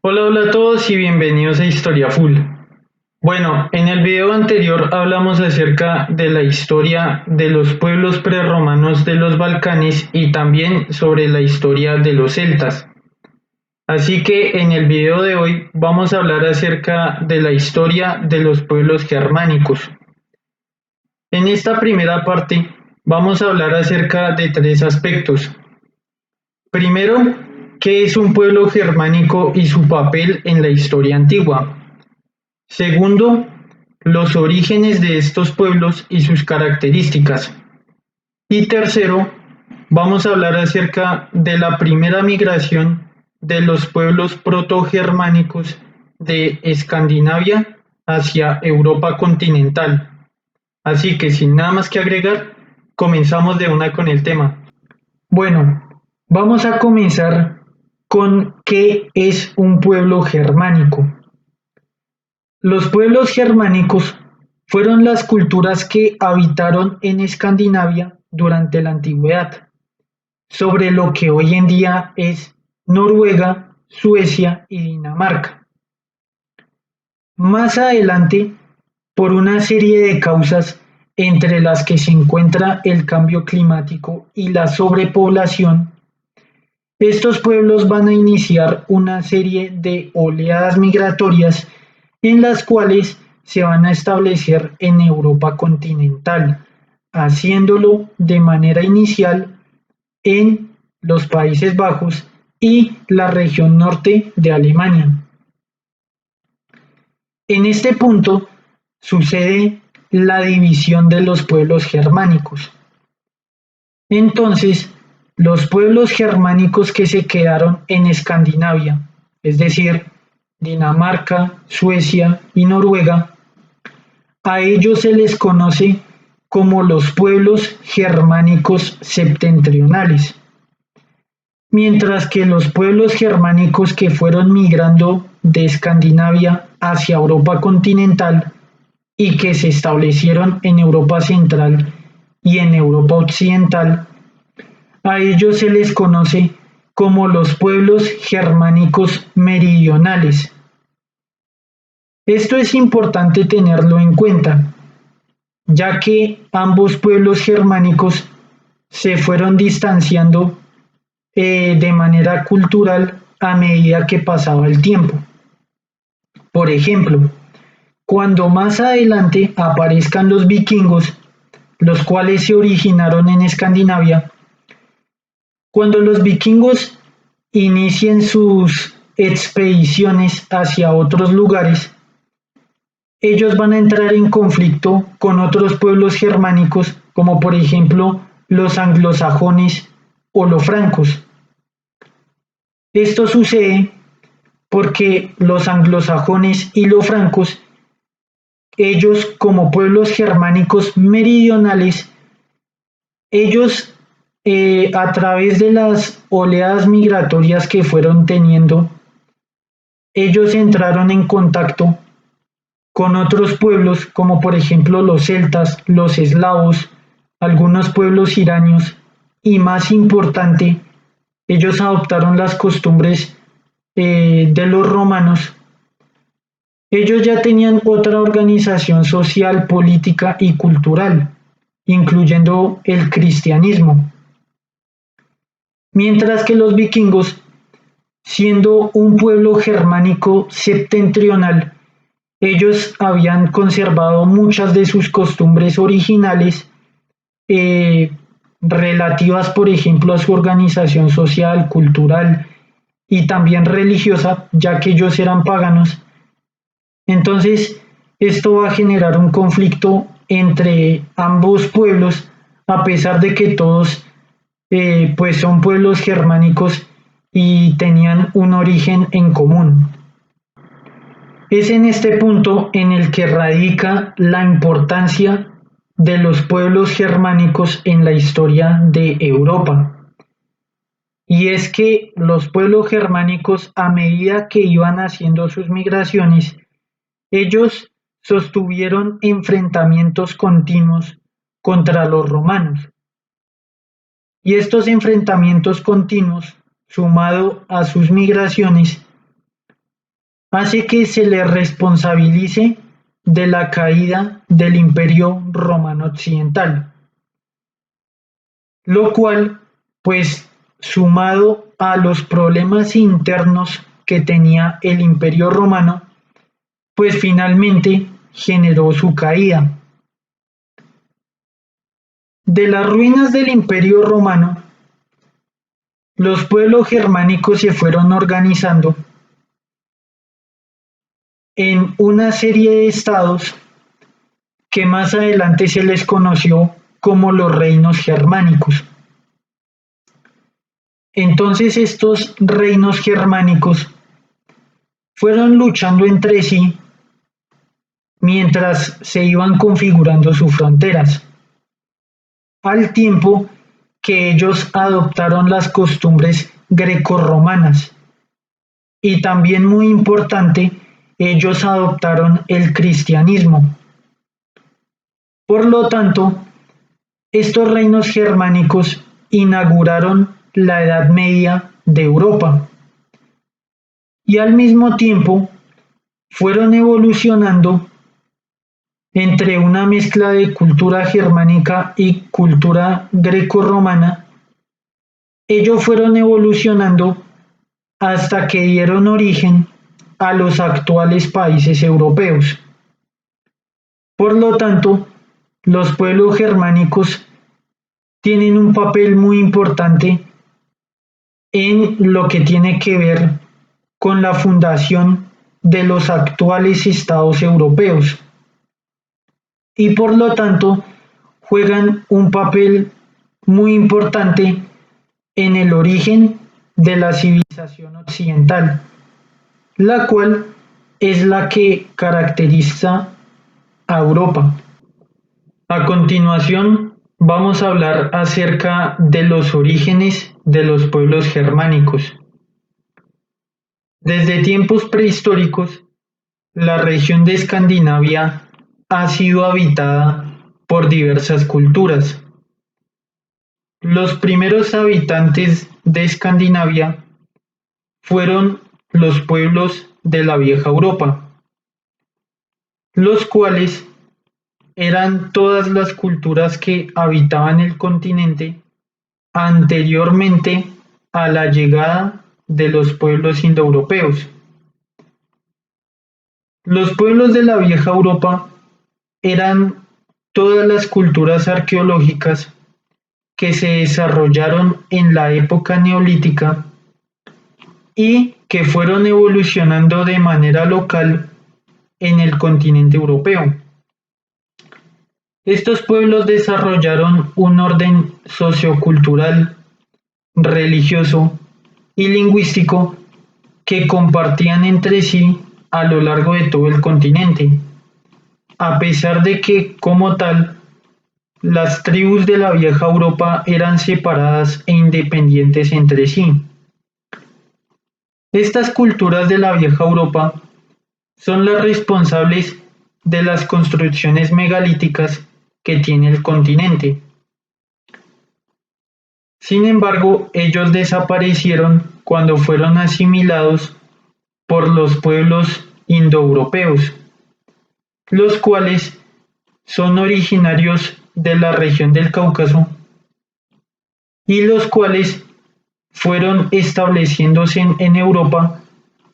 Hola, hola a todos y bienvenidos a Historia Full. Bueno, en el video anterior hablamos acerca de la historia de los pueblos prerromanos de los Balcanes y también sobre la historia de los celtas. Así que en el video de hoy vamos a hablar acerca de la historia de los pueblos germánicos. En esta primera parte vamos a hablar acerca de tres aspectos. Primero, ¿qué es un pueblo germánico y su papel en la historia antigua? Segundo, los orígenes de estos pueblos y sus características. Y tercero, vamos a hablar acerca de la primera migración de los pueblos protogermánicos de Escandinavia hacia Europa continental. Así que sin nada más que agregar, comenzamos de una con el tema. Bueno, vamos a comenzar con qué es un pueblo germánico. Los pueblos germánicos fueron las culturas que habitaron en Escandinavia durante la antigüedad, sobre lo que hoy en día es Noruega, Suecia y Dinamarca. Más adelante, por una serie de causas entre las que se encuentra el cambio climático y la sobrepoblación, estos pueblos van a iniciar una serie de oleadas migratorias en las cuales se van a establecer en Europa continental, haciéndolo de manera inicial en los Países Bajos y la región norte de Alemania. En este punto sucede la división de los pueblos germánicos. Entonces, los pueblos germánicos que se quedaron en Escandinavia, es decir, Dinamarca, Suecia y Noruega, a ellos se les conoce como los pueblos germánicos septentrionales, mientras que los pueblos germánicos que fueron migrando de Escandinavia hacia Europa continental y que se establecieron en Europa central y en Europa occidental, a ellos se les conoce como los pueblos germánicos meridionales. Esto es importante tenerlo en cuenta, ya que ambos pueblos germánicos se fueron distanciando de manera cultural a medida que pasaba el tiempo. Por ejemplo, cuando más adelante aparezcan los vikingos, los cuales se originaron en Escandinavia, cuando los vikingos inicien sus expediciones hacia otros lugares, ellos van a entrar en conflicto con otros pueblos germánicos, como por ejemplo los anglosajones o los francos. Esto sucede porque los anglosajones y los francos, ellos como pueblos germánicos meridionales, ellos a través de las oleadas migratorias que fueron teniendo, ellos entraron en contacto con otros pueblos como por ejemplo los celtas, los eslavos, algunos pueblos iranios y más importante, ellos adoptaron las costumbres de los romanos. Ellos ya tenían otra organización social, política y cultural, incluyendo el cristianismo, mientras que los vikingos, siendo un pueblo germánico septentrional, ellos habían conservado muchas de sus costumbres originales eh, relativas, por ejemplo, a su organización social, cultural y también religiosa, ya que ellos eran paganos. Entonces, esto va a generar un conflicto entre ambos pueblos, a pesar de que todos pues son pueblos germánicos y tenían un origen en común. Es en este punto en el que radica la importancia de los pueblos germánicos en la historia de Europa. Y es que los pueblos germánicos, a medida que iban haciendo sus migraciones, ellos sostuvieron enfrentamientos continuos contra los romanos. Y estos enfrentamientos continuos, sumado a sus migraciones, hace que se le responsabilice de la caída del Imperio Romano Occidental, lo cual, pues, sumado a los problemas internos que tenía el Imperio Romano, pues finalmente generó su caída. De las ruinas del Imperio Romano, los pueblos germánicos se fueron organizando en una serie de estados que más adelante se les conoció como los reinos germánicos. Entonces estos reinos germánicos fueron luchando entre sí mientras se iban configurando sus fronteras, al tiempo que ellos adoptaron las costumbres grecorromanas y también muy importante, ellos adoptaron el cristianismo. Por lo tanto, estos reinos germánicos inauguraron la Edad Media de Europa y al mismo tiempo fueron evolucionando entre una mezcla de cultura germánica y cultura grecorromana. Ellos fueron evolucionando hasta que dieron origen a los actuales países europeos. Por lo tanto, los pueblos germánicos tienen un papel muy importante en lo que tiene que ver con la fundación de los actuales estados europeos y por lo tanto juegan un papel muy importante en el origen de la civilización occidental, la cual es la que caracteriza a Europa. A continuación, vamos a hablar acerca de los orígenes de los pueblos germánicos. Desde tiempos prehistóricos, la región de Escandinavia ha sido habitada por diversas culturas. Los primeros habitantes de Escandinavia fueron los pueblos de la vieja Europa, los cuales eran todas las culturas que habitaban el continente anteriormente a la llegada de los pueblos indoeuropeos. Los pueblos de la vieja Europa eran todas las culturas arqueológicas que se desarrollaron en la época neolítica y que fueron evolucionando de manera local en el continente europeo. Estos pueblos desarrollaron un orden sociocultural, religioso y lingüístico que compartían entre sí a lo largo de todo el continente, a pesar de que, como tal, las tribus de la vieja Europa eran separadas e independientes entre sí. Estas culturas de la vieja Europa son las responsables de las construcciones megalíticas que tiene el continente. Sin embargo, ellos desaparecieron cuando fueron asimilados por los pueblos indoeuropeos, los cuales son originarios de la región del Cáucaso y los cuales fueron estableciéndose en Europa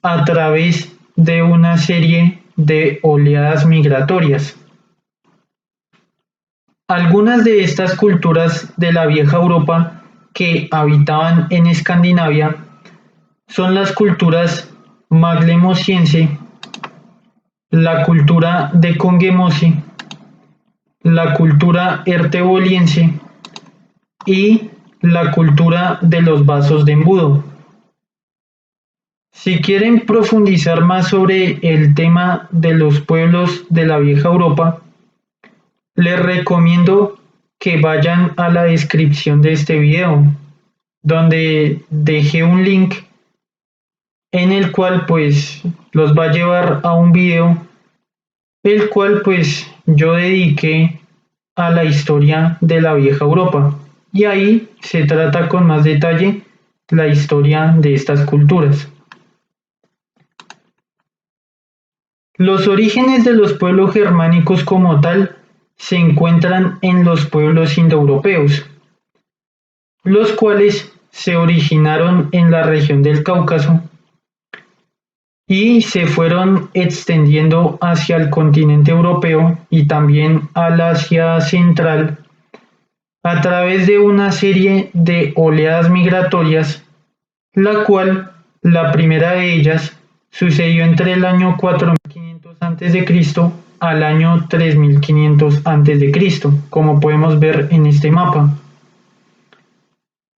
a través de una serie de oleadas migratorias. Algunas de estas culturas de la vieja Europa que habitaban en Escandinavia son las culturas maglemosiense, la cultura de Congemose, la cultura erteboliense y la cultura de los vasos de embudo. Si quieren profundizar más sobre el tema de los pueblos de la vieja Europa, les recomiendo que vayan a la descripción de este video, donde dejé un link en el cual pues los va a llevar a un video, el cual pues yo dediqué a la historia de la vieja Europa. Y ahí se trata con más detalle la historia de estas culturas. Los orígenes de los pueblos germánicos como tal se encuentran en los pueblos indoeuropeos, los cuales se originaron en la región del Cáucaso y se fueron extendiendo hacia el continente europeo y también al Asia Central a través de una serie de oleadas migratorias, la cual, la primera de ellas, sucedió entre el año 4500 a.C. al año 3500 a.C., como podemos ver en este mapa.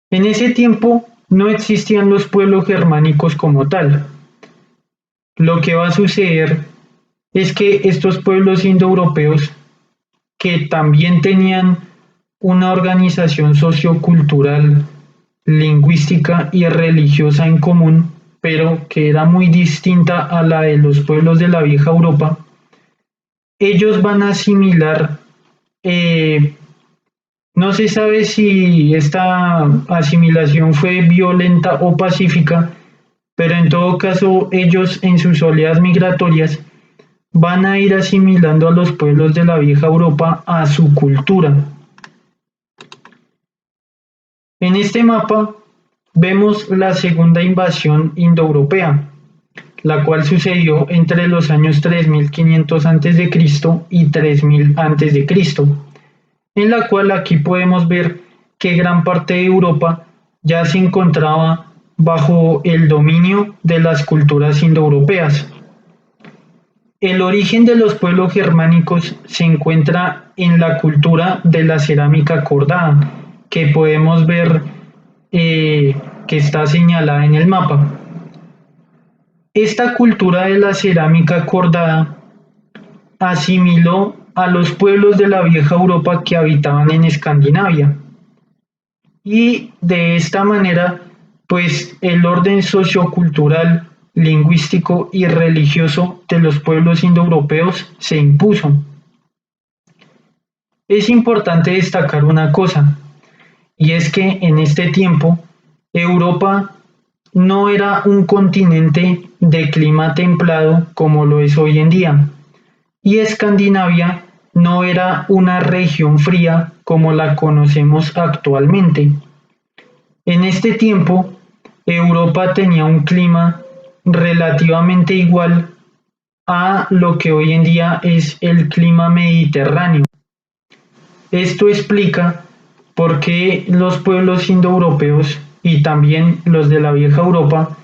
En ese tiempo no existían los pueblos germánicos como tal. Lo que va a suceder es que estos pueblos indoeuropeos, que también tenían una organización sociocultural, lingüística y religiosa en común, pero que era muy distinta a la de los pueblos de la vieja Europa, ellos van a asimilar, no se sabe si esta asimilación fue violenta o pacífica, pero en todo caso ellos en sus oleadas migratorias van a ir asimilando a los pueblos de la vieja Europa a su cultura. En este mapa vemos la segunda invasión indoeuropea, la cual sucedió entre los años 3500 a.C. y 3000 a.C., en la cual aquí podemos ver que gran parte de Europa ya se encontraba bajo el dominio de las culturas indoeuropeas. El origen de los pueblos germánicos se encuentra en la cultura de la cerámica cordada, que podemos ver que está señalada en el mapa. Esta cultura de la cerámica cordada asimiló a los pueblos de la vieja Europa que habitaban en Escandinavia. Y de esta manera, pues el orden sociocultural, lingüístico y religioso de los pueblos indoeuropeos se impuso. Es importante destacar una cosa, y es que en este tiempo Europa no era un continente de clima templado como lo es hoy en día, y Escandinavia no era una región fría como la conocemos actualmente. En este tiempo, Europa tenía un clima relativamente igual a lo que hoy en día es el clima mediterráneo. Esto explica por qué los pueblos indoeuropeos y también los de la vieja Europa,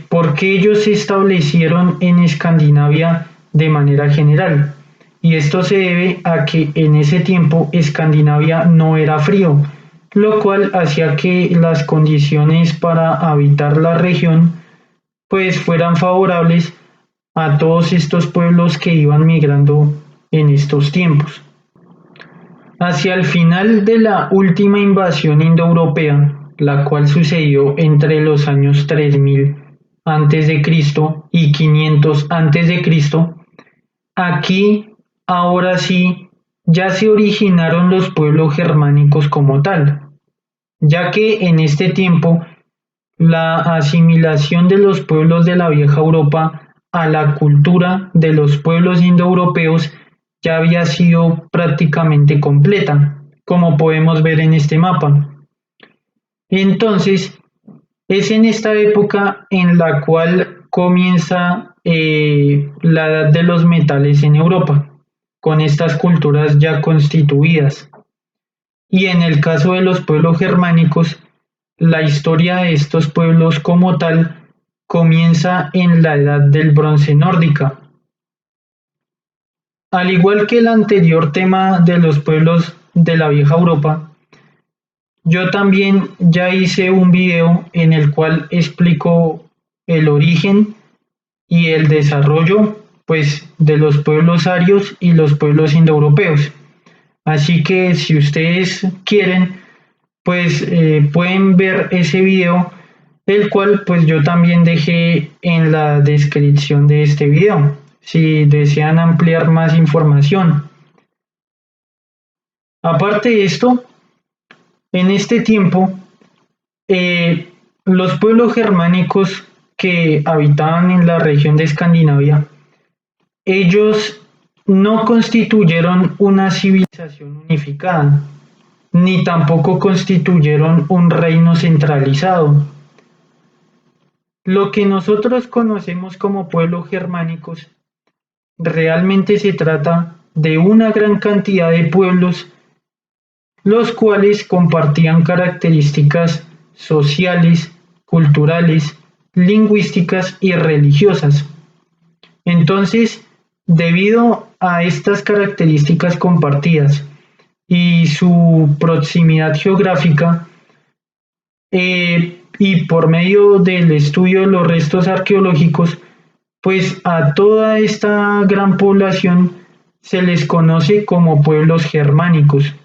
por qué ellos se establecieron en Escandinavia de manera general. Y esto se debe a que en ese tiempo Escandinavia no era frío, lo cual hacía que las condiciones para habitar la región pues fueran favorables a todos estos pueblos que iban migrando en estos tiempos. Hacia el final de la última invasión indoeuropea, la cual sucedió entre los años 3000 a.C. y 500 a.C., aquí ahora sí ya se originaron los pueblos germánicos como tal, ya que en este tiempo la asimilación de los pueblos de la vieja Europa a la cultura de los pueblos indoeuropeos ya había sido prácticamente completa, como podemos ver en este mapa. Entonces, es en esta época en la cual comienza la edad de los metales en Europa, con estas culturas ya constituidas. Y en el caso de los pueblos germánicos, la historia de estos pueblos como tal comienza en la edad del bronce nórdica. Al igual que el anterior tema de los pueblos de la vieja Europa, yo también ya hice un video en el cual explico el origen y el desarrollo pues de los pueblos arios y los pueblos indoeuropeos. Así que si ustedes quieren, pues pueden ver ese video, el cual pues yo también dejé en la descripción de este video, si desean ampliar más información. Aparte de esto, en este tiempo, los pueblos germánicos que habitaban en la región de Escandinavia Ellos no constituyeron una civilización unificada, ni tampoco constituyeron un reino centralizado. Lo que nosotros conocemos como pueblos germánicos realmente se trata de una gran cantidad de pueblos los cuales compartían características sociales, culturales, lingüísticas y religiosas. Entonces, debido a estas características compartidas y su proximidad geográfica, y por medio del estudio de los restos arqueológicos, pues a toda esta gran población se les conoce como pueblos germánicos.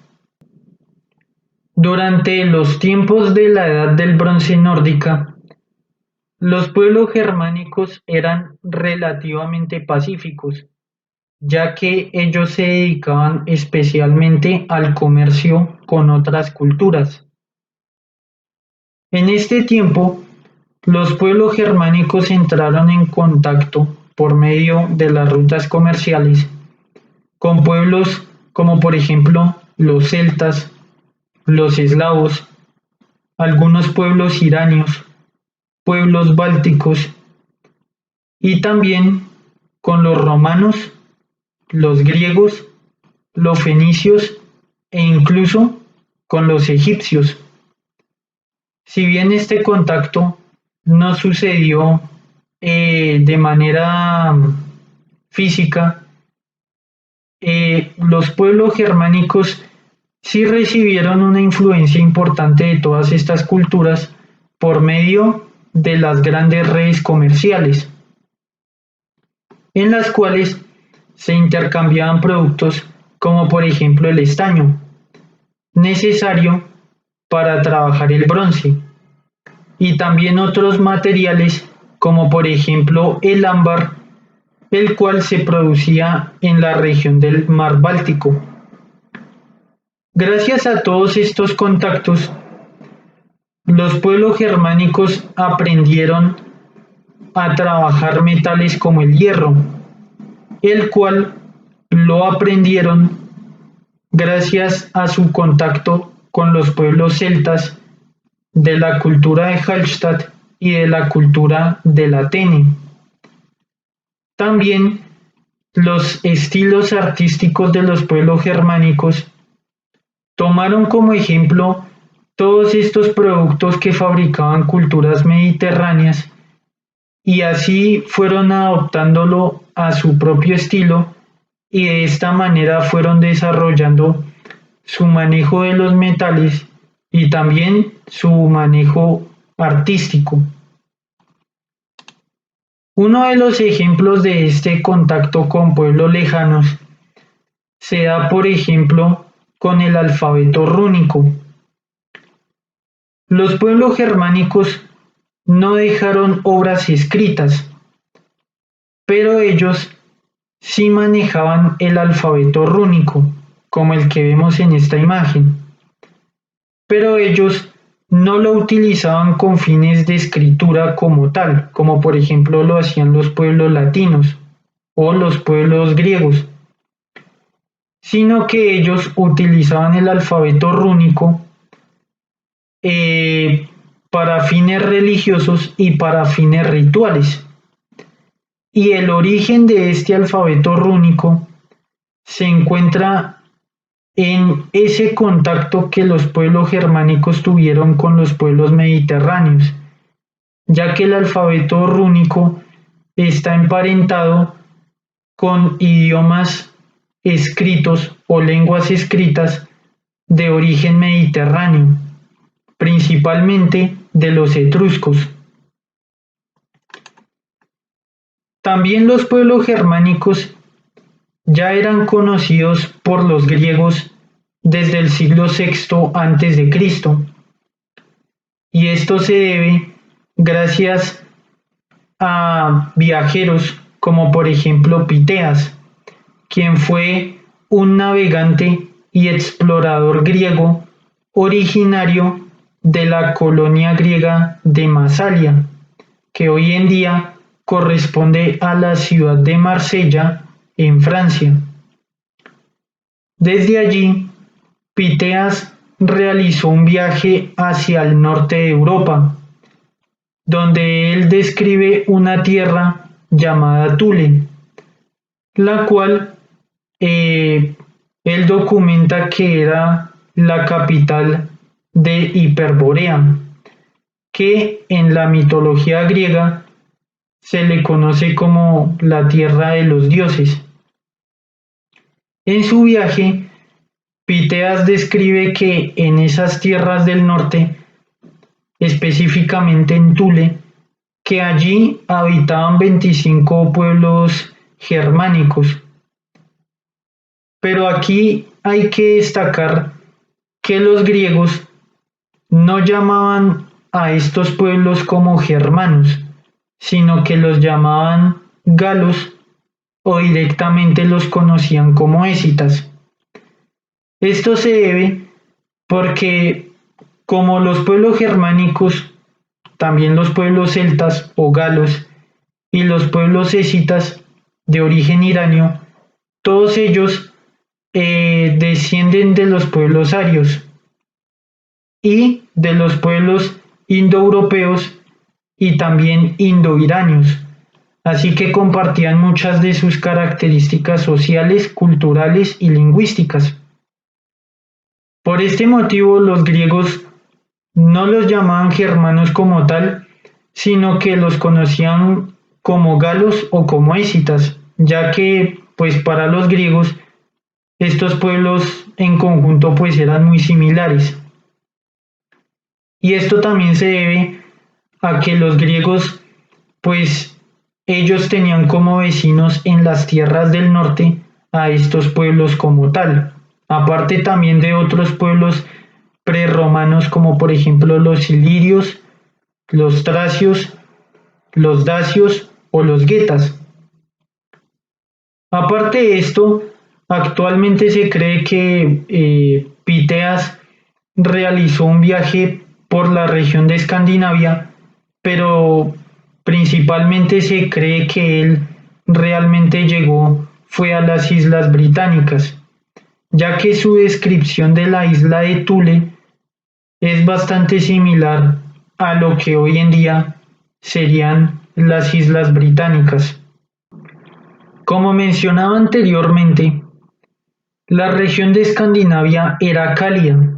Durante los tiempos de la Edad del Bronce nórdica, los pueblos germánicos eran relativamente pacíficos, ya que ellos se dedicaban especialmente al comercio con otras culturas. En este tiempo, los pueblos germánicos entraron en contacto por medio de las rutas comerciales con pueblos como por ejemplo los celtas, los eslavos, algunos pueblos iranios, pueblos bálticos y también con los romanos, los griegos, los fenicios e incluso con los egipcios. Si bien este contacto no sucedió de manera física, los pueblos germánicos sí recibieron una influencia importante de todas estas culturas por medio de las grandes redes comerciales, en las cuales se intercambiaban productos como por ejemplo el estaño, necesario para trabajar el bronce, y también otros materiales como por ejemplo el ámbar, el cual se producía en la región del mar Báltico. Gracias a todos estos contactos, los pueblos germánicos aprendieron a trabajar metales como el hierro, el cual lo aprendieron gracias a su contacto con los pueblos celtas de la cultura de Hallstatt y de la cultura del Atene. También los estilos artísticos de los pueblos germánicos tomaron como ejemplo todos estos productos que fabricaban culturas mediterráneas y así fueron adoptándolo a su propio estilo y de esta manera fueron desarrollando su manejo de los metales y también su manejo artístico. Uno de los ejemplos de este contacto con pueblos lejanos se da, por ejemplo, con el alfabeto rúnico. Los pueblos germánicos no dejaron obras escritas, pero ellos sí manejaban el alfabeto rúnico, como el que vemos en esta imagen. Pero ellos no lo utilizaban con fines de escritura como tal, como por ejemplo lo hacían los pueblos latinos o los pueblos griegos, sino que ellos utilizaban el alfabeto rúnico para fines religiosos y para fines rituales. Y el origen de este alfabeto rúnico se encuentra en ese contacto que los pueblos germánicos tuvieron con los pueblos mediterráneos, ya que el alfabeto rúnico está emparentado con idiomas escritos o lenguas escritas de origen mediterráneo, principalmente de los etruscos. También los pueblos germánicos ya eran conocidos por los griegos desde el siglo VI a.C., y esto se debe gracias a viajeros como por ejemplo Piteas, quien fue un navegante y explorador griego originario de la colonia griega de Masalia, que hoy en día corresponde a la ciudad de Marsella en Francia. Desde allí, Piteas realizó un viaje hacia el norte de Europa, donde él describe una tierra llamada Thule, la cual él documenta que era la capital de Hiperbórea, que en la mitología griega se le conoce como la tierra de los dioses. En su viaje, Piteas describe que en esas tierras del norte, específicamente en Thule, que allí habitaban 25 pueblos germánicos. Pero aquí hay que destacar que los griegos no llamaban a estos pueblos como germanos, sino que los llamaban galos o directamente los conocían como escitas. Esto se debe porque, como los pueblos germánicos, también los pueblos celtas o galos y los pueblos escitas de origen iranio, todos ellos descienden de los pueblos arios y de los pueblos indoeuropeos y también indoiranios, así que compartían muchas de sus características sociales, culturales y lingüísticas. Por este motivo, los griegos no los llamaban germanos como tal, sino que los conocían como galos o como escitas, ya que, pues para los griegos, estos pueblos en conjunto pues eran muy similares. Y esto también se debe a que los griegos, pues ellos tenían como vecinos en las tierras del norte a estos pueblos como tal, aparte también de otros pueblos prerromanos como por ejemplo los ilirios, los tracios, los dacios o los guetas. Aparte de esto, actualmente se cree que Piteas realizó un viaje por la región de Escandinavia, pero principalmente se cree que él realmente llegó fue a las Islas Británicas, ya que su descripción de la isla de Thule es bastante similar a lo que hoy en día serían las Islas Británicas. Como mencionaba anteriormente, la región de Escandinavia era cálida.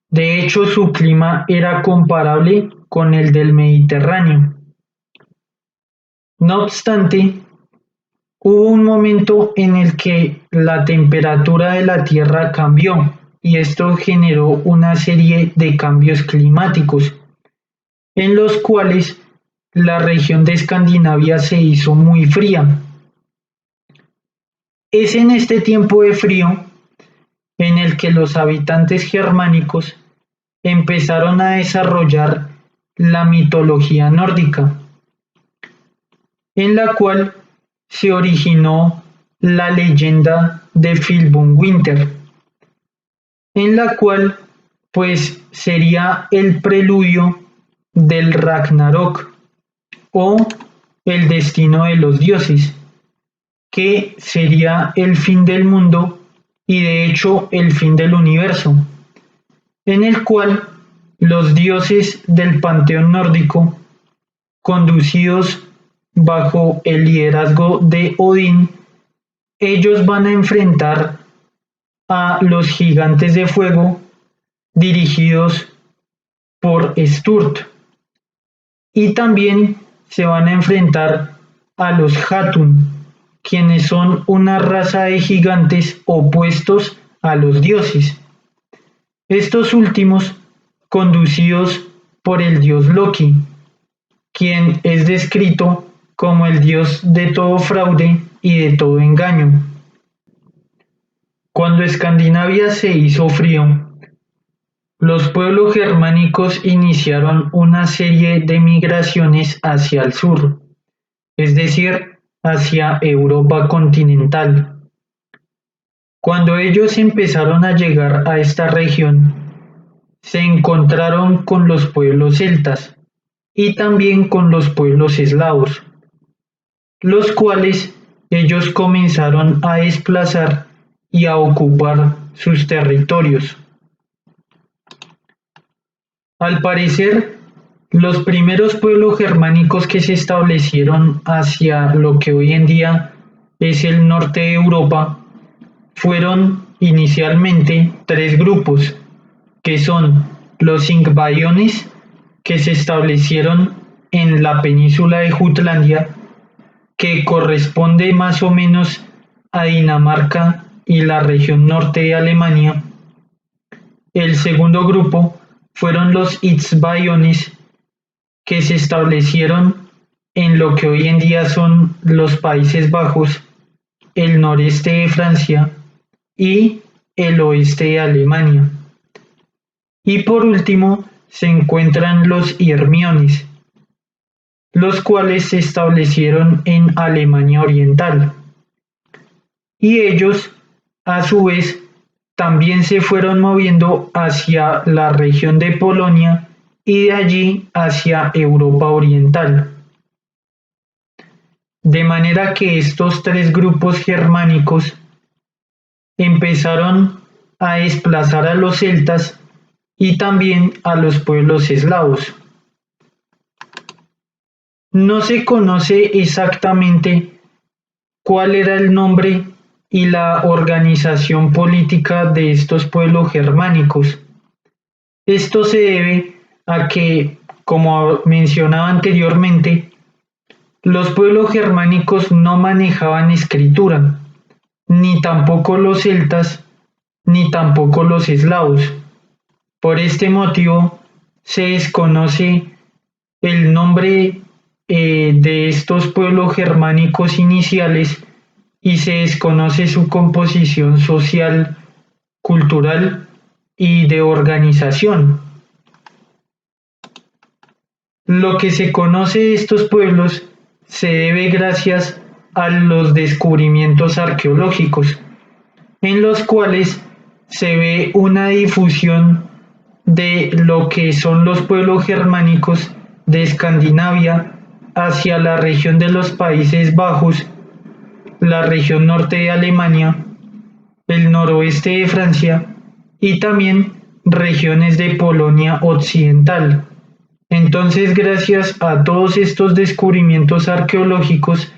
De hecho, su clima era comparable con el del Mediterráneo. No obstante, hubo un momento en el que la temperatura de la Tierra cambió y esto generó una serie de cambios climáticos, en los cuales la región de Escandinavia se hizo muy fría. Es en este tiempo de frío en el que los habitantes germánicos empezaron a desarrollar la mitología nórdica, en la cual se originó la leyenda de Fimbulwinter, en la cual pues sería el preludio del Ragnarok o el destino de los dioses, que sería el fin del mundo y de hecho el fin del universo, en el cual los dioses del panteón nórdico, conducidos bajo el liderazgo de Odín, ellos van a enfrentar a los gigantes de fuego dirigidos por Sturt y también se van a enfrentar a los Hatun, quienes son una raza de gigantes opuestos a los dioses. Estos últimos conducidos por el dios Loki, quien es descrito como el dios de todo fraude y de todo engaño. Cuando Escandinavia se hizo frío, los pueblos germánicos iniciaron una serie de migraciones hacia el sur, es decir, hacia Europa continental. Cuando ellos empezaron a llegar a esta región, se encontraron con los pueblos celtas y también con los pueblos eslavos, los cuales ellos comenzaron a desplazar y a ocupar sus territorios. Al parecer, los primeros pueblos germánicos que se establecieron hacia lo que hoy en día es el norte de Europa fueron inicialmente tres grupos, que son los Ingvaiones, que se establecieron en la península de Jutlandia, que corresponde más o menos a Dinamarca y la región norte de Alemania. El segundo grupo fueron los Isbaiones, que se establecieron en lo que hoy en día son los Países Bajos, el noreste de Francia y el oeste de Alemania. Y por último se encuentran los Hermiones, los cuales se establecieron en Alemania Oriental. Y ellos, a su vez, también se fueron moviendo hacia la región de Polonia y de allí hacia Europa Oriental. De manera que estos tres grupos germánicos empezaron a desplazar a los celtas y también a los pueblos eslavos. No se conoce exactamente cuál era el nombre y la organización política de estos pueblos germánicos. Esto se debe a que, como mencionaba anteriormente, los pueblos germánicos no manejaban escritura, ni tampoco los celtas, ni tampoco los eslavos. Por este motivo, se desconoce el nombre de estos pueblos germánicos iniciales y se desconoce su composición social, cultural y de organización. Lo que se conoce de estos pueblos se debe gracias a los descubrimientos arqueológicos, en los cuales se ve una difusión de lo que son los pueblos germánicos de Escandinavia hacia la región de los Países Bajos, la región norte de Alemania, el noroeste de Francia y también regiones de Polonia occidental. Entonces, gracias a todos estos descubrimientos arqueológicos,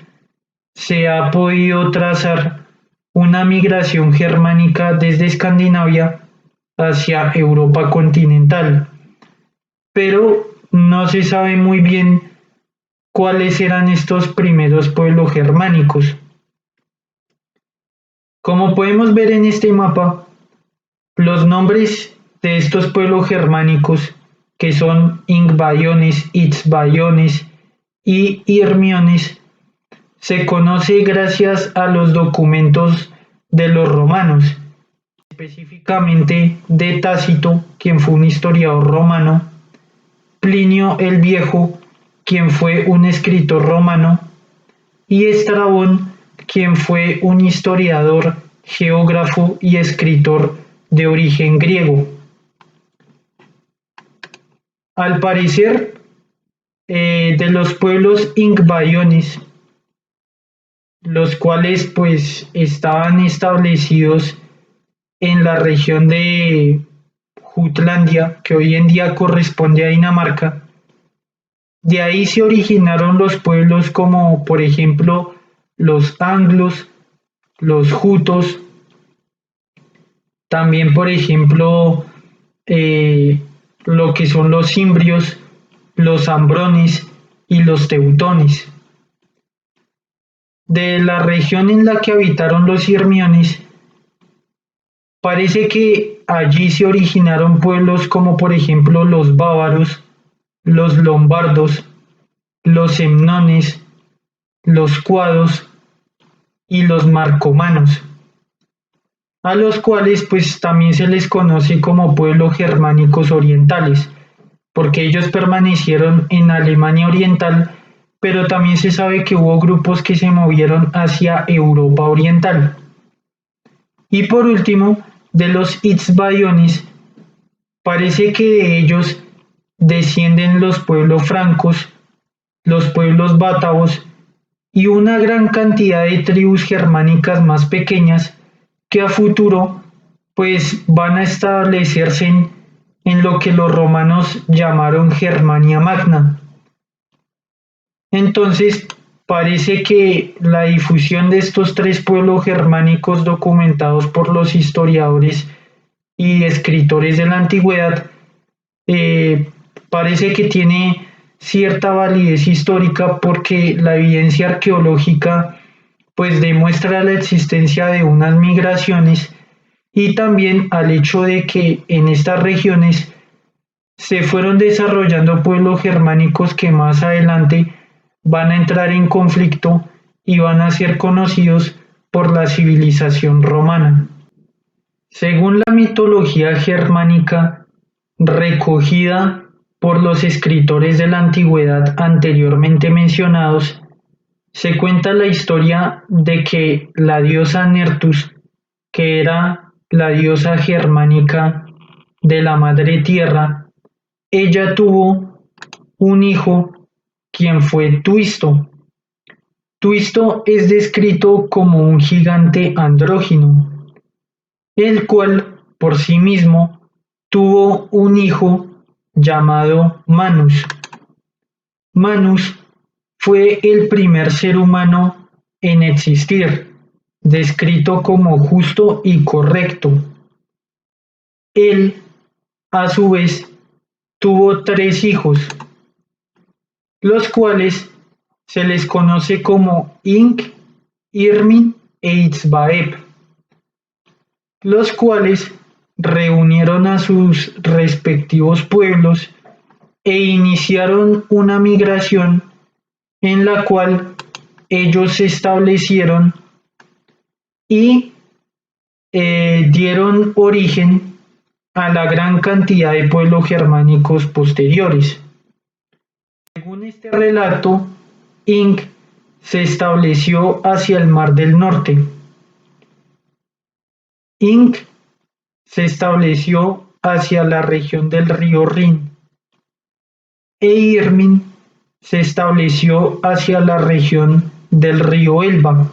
se ha podido trazar una migración germánica desde Escandinavia hacia Europa continental, pero no se sabe muy bien cuáles eran estos primeros pueblos germánicos. Como podemos ver en este mapa, los nombres de estos pueblos germánicos, que son Ingvaiones, Isbaiones y Hermiones, se conoce gracias a los documentos de los romanos, específicamente de Tácito, quien fue un historiador romano, Plinio el Viejo, quien fue un escritor romano, y Estrabón, quien fue un historiador, geógrafo y escritor de origen griego. Al parecer, de los pueblos Ingvaiones, los cuales pues estaban establecidos en la región de Jutlandia, que hoy en día corresponde a Dinamarca. De ahí se originaron los pueblos como por ejemplo los anglos, los jutos, también por ejemplo lo que son los cimbrios, los ambrones y los teutones. De la región en la que habitaron los Hermiones, parece que allí se originaron pueblos como por ejemplo los bávaros, los lombardos, los semnones, los cuados y los marcomanos, a los cuales pues también se les conoce como pueblos germánicos orientales, porque ellos permanecieron en Alemania Oriental, pero también se sabe que hubo grupos que se movieron hacia Europa Oriental. Y por último, de los Isbaiones, parece que de ellos descienden los pueblos francos, los pueblos bátavos y una gran cantidad de tribus germánicas más pequeñas que a futuro pues van a establecerse en lo que los romanos llamaron Germania Magna. Entonces, parece que la difusión de estos tres pueblos germánicos documentados por los historiadores y escritores de la antigüedad eh, parece que tiene cierta validez histórica porque la evidencia arqueológica pues demuestra la existencia de unas migraciones y también al hecho de que en estas regiones se fueron desarrollando pueblos germánicos que más adelante van a entrar en conflicto y van a ser conocidos por la civilización romana. Según la mitología germánica recogida por los escritores de la antigüedad anteriormente mencionados, se cuenta la historia de que la diosa Nertus, que era la diosa germánica de la madre tierra, ella tuvo un hijo quien fue Tuisto. Tuisto es descrito como un gigante andrógino, el cual por sí mismo tuvo un hijo llamado Manus. Manus fue el primer ser humano en existir, descrito como justo y correcto. Él, a su vez, tuvo 3 hijos, los cuales se les conoce como Inc, Irmin e Itzbaeb, los cuales reunieron a sus respectivos pueblos e iniciaron una migración en la cual ellos se establecieron y dieron origen a la gran cantidad de pueblos germánicos posteriores. Según este relato, Inc se estableció hacia el Mar del Norte. Inc se estableció hacia la región del río Rin e Irmin se estableció hacia la región del río Elba.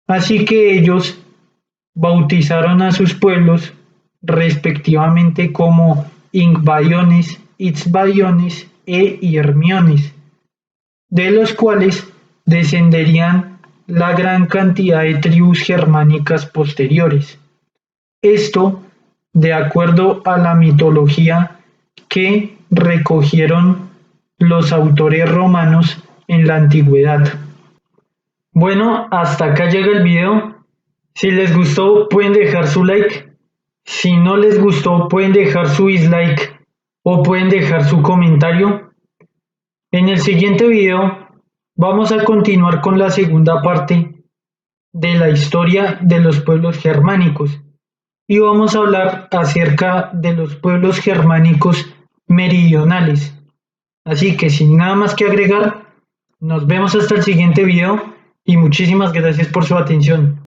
Así que ellos bautizaron a sus pueblos respectivamente como Incbaiones, Itzbaiones e Irmiones, de los cuales descenderían la gran cantidad de tribus germánicas posteriores. Esto de acuerdo a la mitología que recogieron los autores romanos en la antigüedad. Bueno, hasta acá llega el video. Si les gustó pueden dejar su like. Si no les gustó pueden dejar su dislike o pueden dejar su comentario. En el siguiente video vamos a continuar con la segunda parte de la historia de los pueblos germánicos y vamos a hablar acerca de los pueblos germánicos meridionales. Así que sin nada más que agregar, nos vemos hasta el siguiente video y muchísimas gracias por su atención.